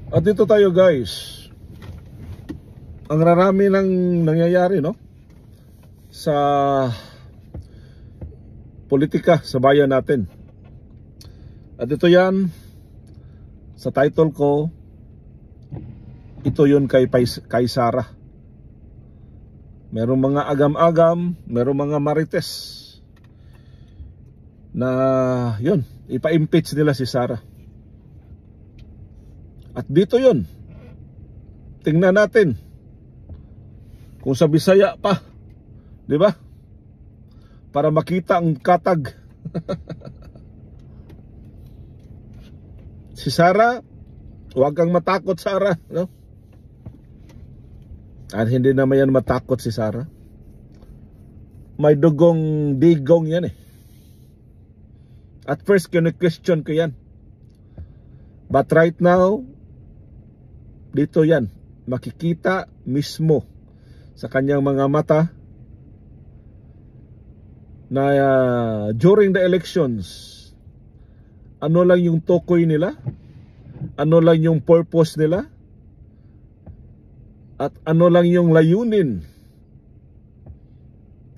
At dito tayo guys. Ang rarami ng nangyayari no sa politika sa bayan natin. At ito yan sa title ko, ito yun kay Sara. Merong mga agam-agam, merong mga marites na yun, ipa-impeach nila si Sara. At dito yun, tingnan natin kung sa Bisaya pa, di ba? Para makita ang katag. Si Sara, huwag kang matakot Sara, no? At hindi naman yan matakot si Sara. May dugong digong yan eh. At first, kinu-question ko yan. But right now, dito yan, makikita mismo sa kanyang mga mata na during the elections, ano lang yung tukoy nila, ano lang yung purpose nila, at ano lang yung layunin,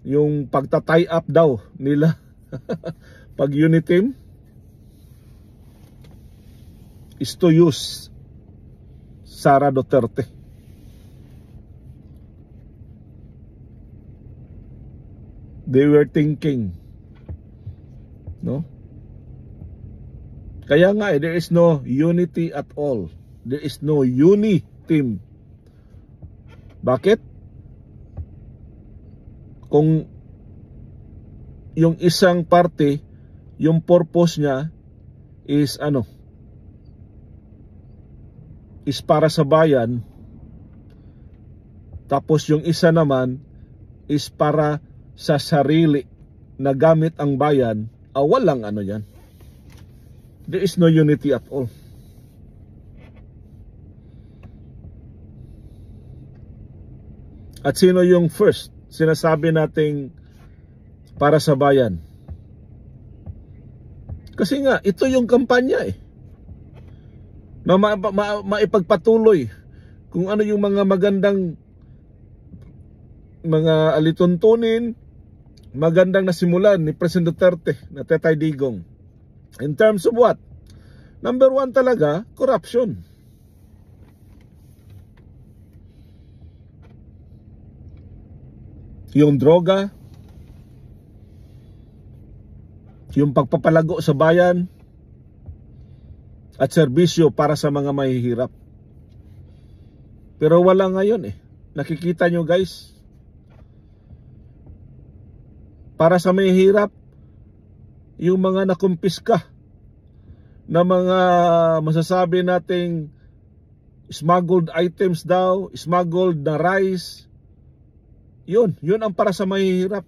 yung pagta-tie up daw nila pag unitim is to use Sara Duterte. They were thinking, no? Kaya nga there is no unity at all. There is no uni-team. Bakit? Kung yung isang party, yung purpose niya is ano? Is para sa bayan, tapos yung isa naman is para sa sarili na gamit ang bayan, walang ano yan. There is no unity at all. At sino yung first sinasabi nating para sa bayan? Kasi nga, ito yung kampanya eh. Na maipagpatuloy kung ano yung mga magandang mga alituntunin, magandang nasimulan ni President Duterte na Tetay Digong. In terms of what? Number one talaga, corruption. Yung droga, yung pagpapalago sa bayan, at serbisyo para sa mga mahihirap. Pero wala ngayon eh. Nakikita nyo guys, para sa mahihirap, yung mga nakumpiska na mga masasabi nating smuggled items daw, smuggled na rice, yun ang para sa mahihirap.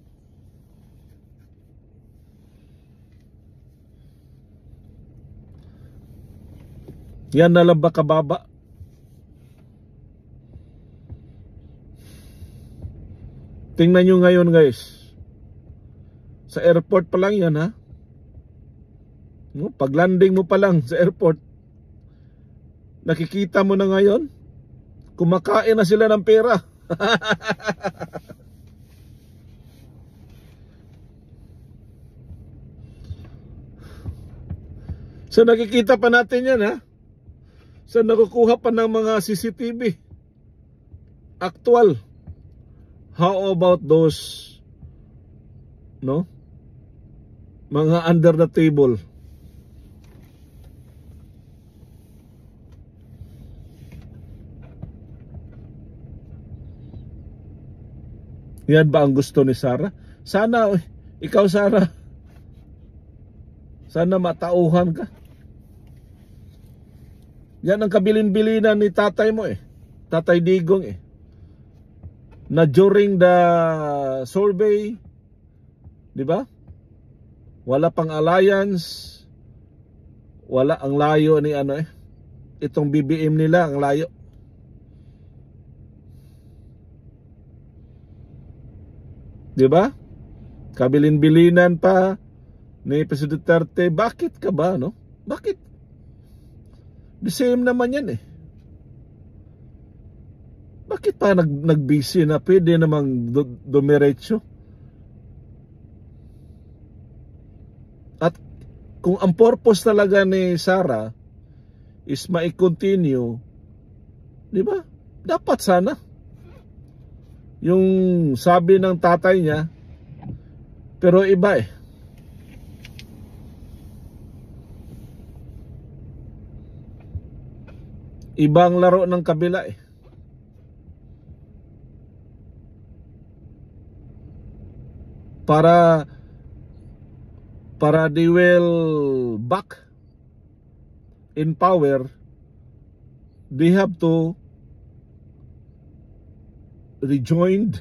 Yan na lang ba kababa? Tingnan nyo ngayon guys, sa airport pa lang yan ha. No, pag landing mo pa lang sa airport, nakikita mo na ngayon, kumakain na sila ng pera. So nakikita pa natin yan ha. So nakukuha pa ng mga CCTV. Actual. How about those, no? Mga under the table. Yan ba ang gusto ni Sara? Sana, ikaw Sara, sana matauhan ka. Yan ang kabilin-bilinan ni tatay mo eh. Tatay Digong eh. Na during the survey, di ba? Wala pang alliance. Wala ang layo ni ano eh. Itong BBM nila ang layo. Di ba? Kabilin-bilinan pa ni President Duterte. Bakit ka ba, no? Bakit? The same naman yan eh. bakit pa nagbisi na pwede namang dumiretso? At kung ang purpose talaga ni Sarah is ma-continue, di ba? Dapat sana. Yung sabi ng tatay niya, pero iba eh. Ibang laro ng kabila eh. Para they will back in power, they have to rejoin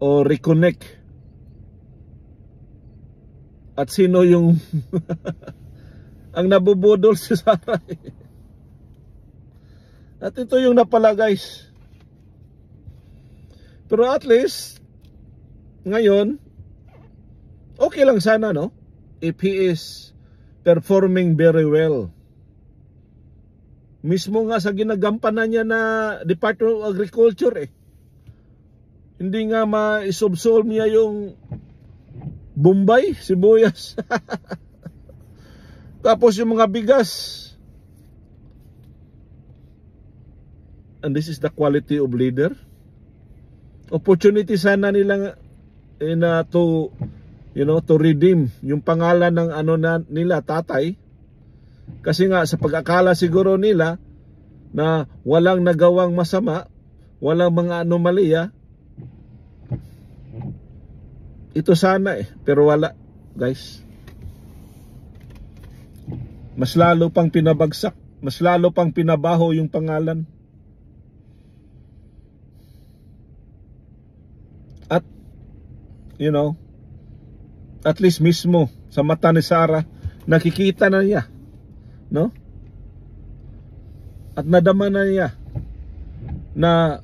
or reconnect. At sino yung ang nabubudol si Sarah? At ito yung napala, guys. Pero at least ngayon okay lang sana, no? If he is performing very well. Mismo nga sa ginagampanan niya na Department of Agriculture eh. Hindi nga ma-subsolve niya yung Bombay, sibuyas. Tapos yung mga bigas. And this is the quality of leader. Opportunity sana nilang to to redeem yung pangalan ng nila tatay. Kasi nga sa pag-akala siguro nila na walang nagawang masama, walang mga anomalya. Ito sana eh, pero wala, guys. Mas lalo pang pinabagsak, mas lalo pang pinabaho yung pangalan. At at least mismo sa mata ni Sarah nakikita na niya, no? At nadama na niya na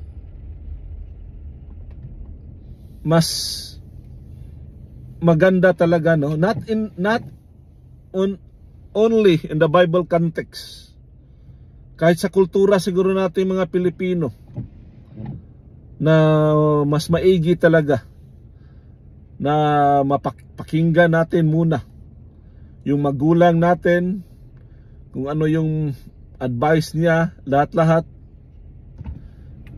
mas maganda talaga, no? Not only in the Bible context. Kahit sa kultura siguro natin mga Pilipino na mas maigi talaga na mapakinggan natin muna yung magulang natin, kung ano yung advice niya, lahat-lahat.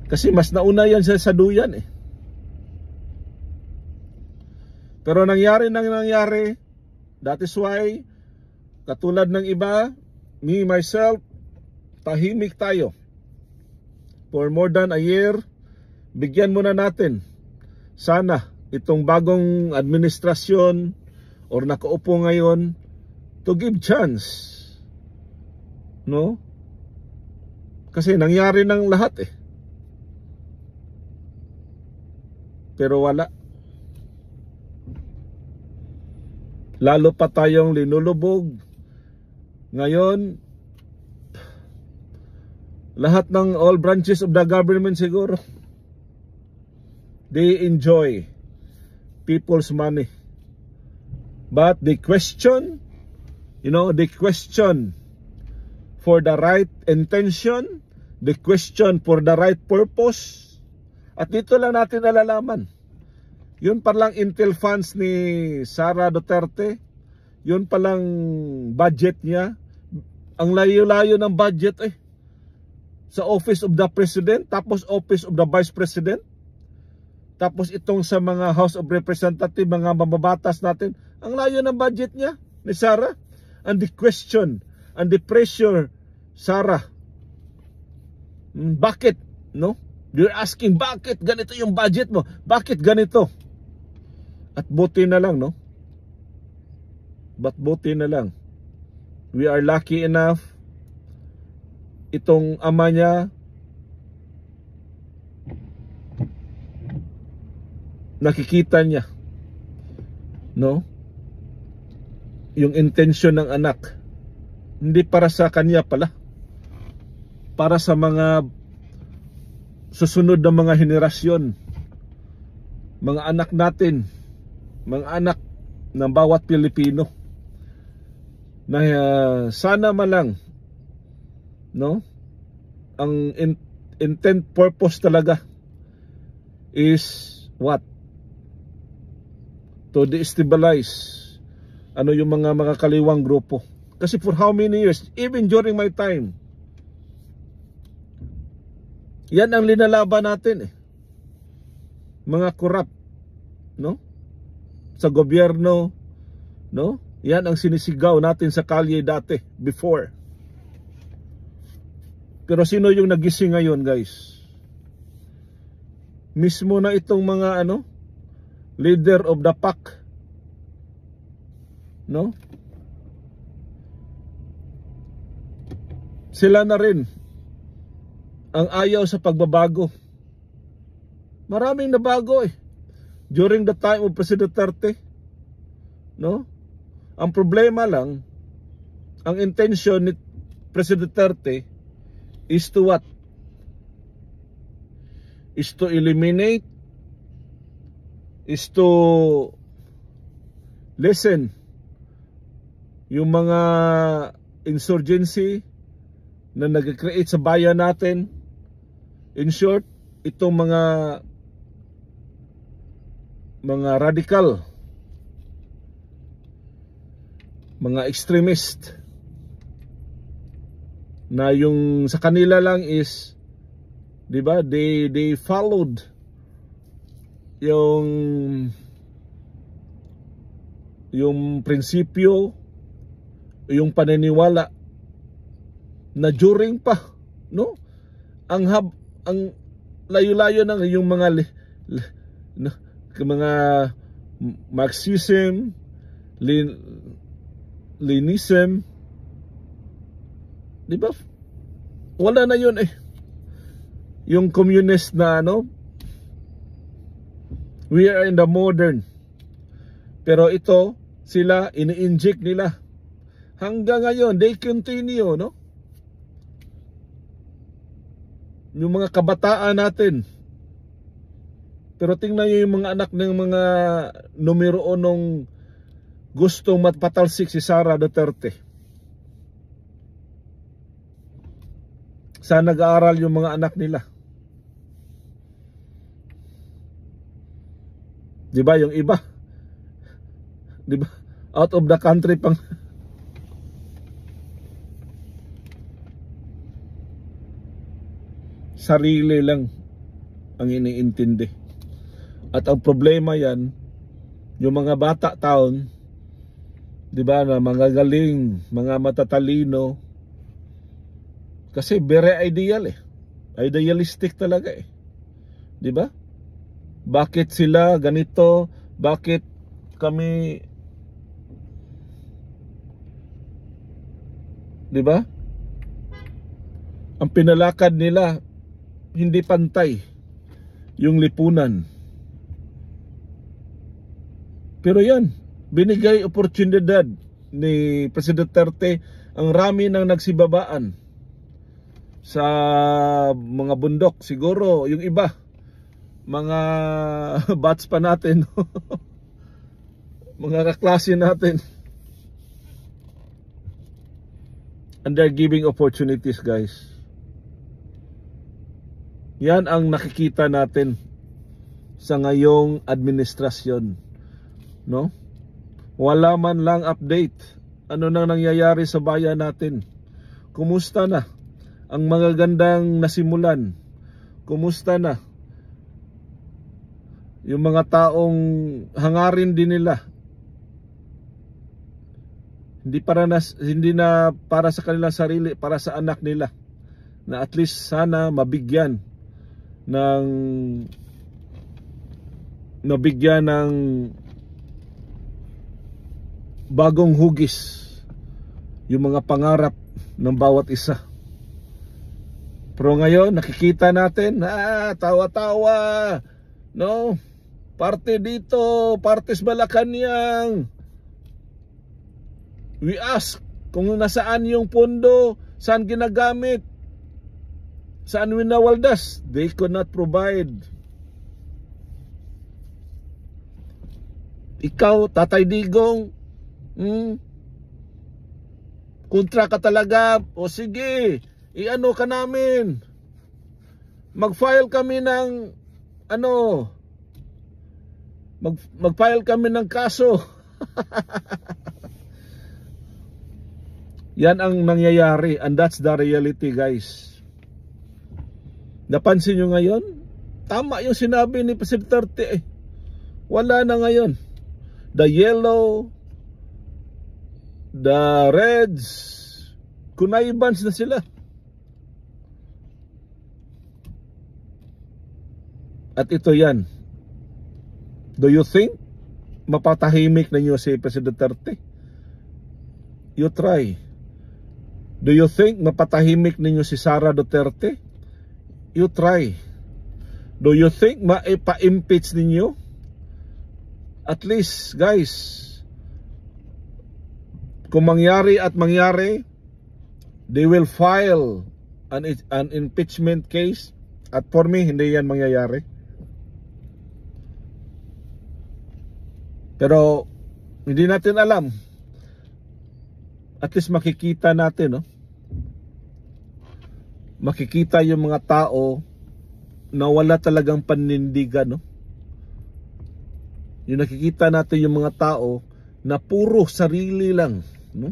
Kasi mas nauna yan sa duyan eh. Pero nangyari, that is why katulad ng iba, me myself, tahimik tayo for more than a year. Bigyan muna natin sana itong bagong administrasyon or nakaupo ngayon to give chance, no? Kasi nangyari ng lahat eh, pero wala. Lalo pa tayong linulubog ngayon. Lahat ng all branches of the government siguro, they enjoy people's money, but they question, they question for the right intention, they question for the right purpose. At dito lang natin nalalaman. Yun palang intel funds ni Sara Duterte, yun palang budget niya, ang layo-layo ng budget eh. Sa Office of the President, tapos Office of the Vice President, tapos itong sa mga House of Representatives, mga mababatas natin, ang layo ng budget niya ni Sara. And the question and the pressure, Sara, bakit, no? You're asking, bakit ganito yung budget mo? Bakit ganito? At buti na lang, no? But buti na lang, we are lucky enough, itong ama niya nakikita niya, no? Yung intensyon ng anak, hindi para sa kanya pala, para sa mga susunod na mga henerasyon, mga anak natin, mga anak ng bawat Pilipino, na sana malang, no, ang intent, purpose talaga is what? To destabilize yung mga kaliwang grupo. Kasi for how many years, even during my time, yan ang linalaban natin mga corrupt, no? Sa gobyerno, no? Yan ang sinisigaw natin sa kalye dati, before. Pero sino yung nagising ngayon, guys? Mismo na itong mga leader of the pack, no? Sila na rin ang ayaw sa pagbabago. Maraming nabago during the time of President Duterte, no? Ang problema lang, ang intention ni President Duterte is to what? Is to eliminate, is to listen yung mga insurgency na nag-create sa bayan natin. In short, itong mga radical, mga extremist, na yung sa kanila lang is, di ba, they followed yung prinsipyo, yung paniniwala na during pa, no, ang layo-layo ng yung mga Marxism, Leninism, di ba? Wala na yun yung communist na we are in the modern. Pero ito, sila ini-inject nila hanggang ngayon, they continue, no? Yung mga kabataan natin. Pero tingnan nyo yung mga anak ng mga numero 1 gustong matpatalsik si Sara Duterte. Saan nag-aaral yung mga anak nila? Di ba yung iba? Di ba? Out of the country pang. Sarili lang ang iniintindi. At ang problema yan, yung mga bata taon, di ba, na mga galing, mga matatalino, kasi very ideal idealistic talaga di ba? Bakit sila ganito? Bakit kami, di ba? Ang pinalakad nila hindi pantay yung lipunan. Pero yan, binigay oportunidad ni President Duterte ang rami ng nagsibabaan sa mga bundok. Siguro yung iba, mga batch pa natin, mga kaklase natin, and they're giving opportunities, guys. Yan ang nakikita natin sa ngayong administrasyon, no? Wala man lang update ano nang nangyayari sa bayan natin. Kumusta na ang mga gandang nasimulan? Kumusta na yung mga taong hangarin din nila? Hindi na para sa kanilang sarili, para sa anak nila, na at least sana mabigyan ng bagong hugis yung mga pangarap ng bawat isa. Pero ngayon nakikita natin, tawa-tawa, no? Parte dito, partes Malacanang. We ask kung nasaan yung pondo, saan ginagamit, saan winawaldas. They could not provide. Ikaw, Tatay Digong, kontra ka talaga. O sige, iano ka namin. mag-file kami ng ano, mag-file kami ng kaso. Yan ang nangyayari, and that's the reality, guys. Napansin nyo ngayon? Tama yung sinabi ni President Duterte. Wala na ngayon. The yellow, the reds, kunaibans na sila. At ito yan. Do you think mapatahimik ninyo si President Duterte? You try. Do you think mapatahimik ninyo si Sara Duterte? You try. Do you think maipa-impeach ninyo? At least, guys, kung mangyari, they will file an impeachment case. At for me, hindi yan mangyayari. Pero hindi natin alam. At least makikita natin, no? Makikita yung mga tao na wala talagang panindigan, no? Yung nakikita natin yung mga tao na puro sarili lang, no?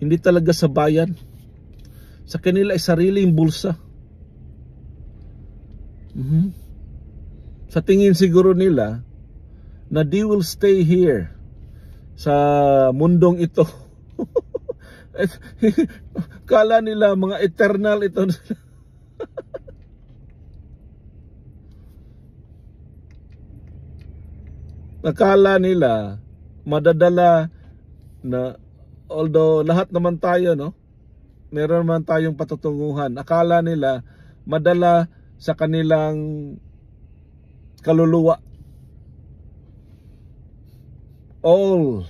Hindi talaga sa bayan. Sa kanila ay sariling bulsa. Sa tingin siguro nila na they will stay here sa mundong ito. Kala nila mga eternal ito. Akala nila madadala na, although lahat naman tayo, no, meron naman tayong patutunguhan. Akala nila madala sa kanilang kaluluwa all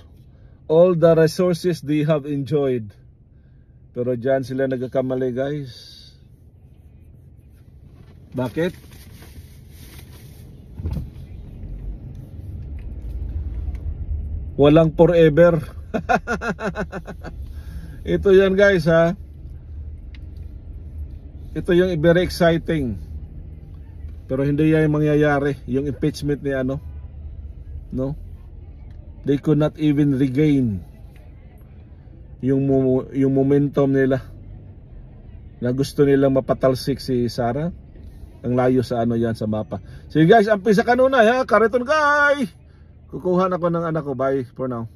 the resources they have enjoyed. Pero dyan sila nagkakamali, guys. Bakit? Walang forever. Ito yan, guys, ha. Ito yung very exciting. Pero hindi yan mangyayari. Yung impeachment ni ano, no? They could not even regain yung momentum nila na gusto nilang mapatalsik si Sara. Ang layo sa ano yan sa mapa. Sige, guys, ampisa kanunay, ha. Kariton, guys. Kukuha na ko ng anak ko. Bye for now.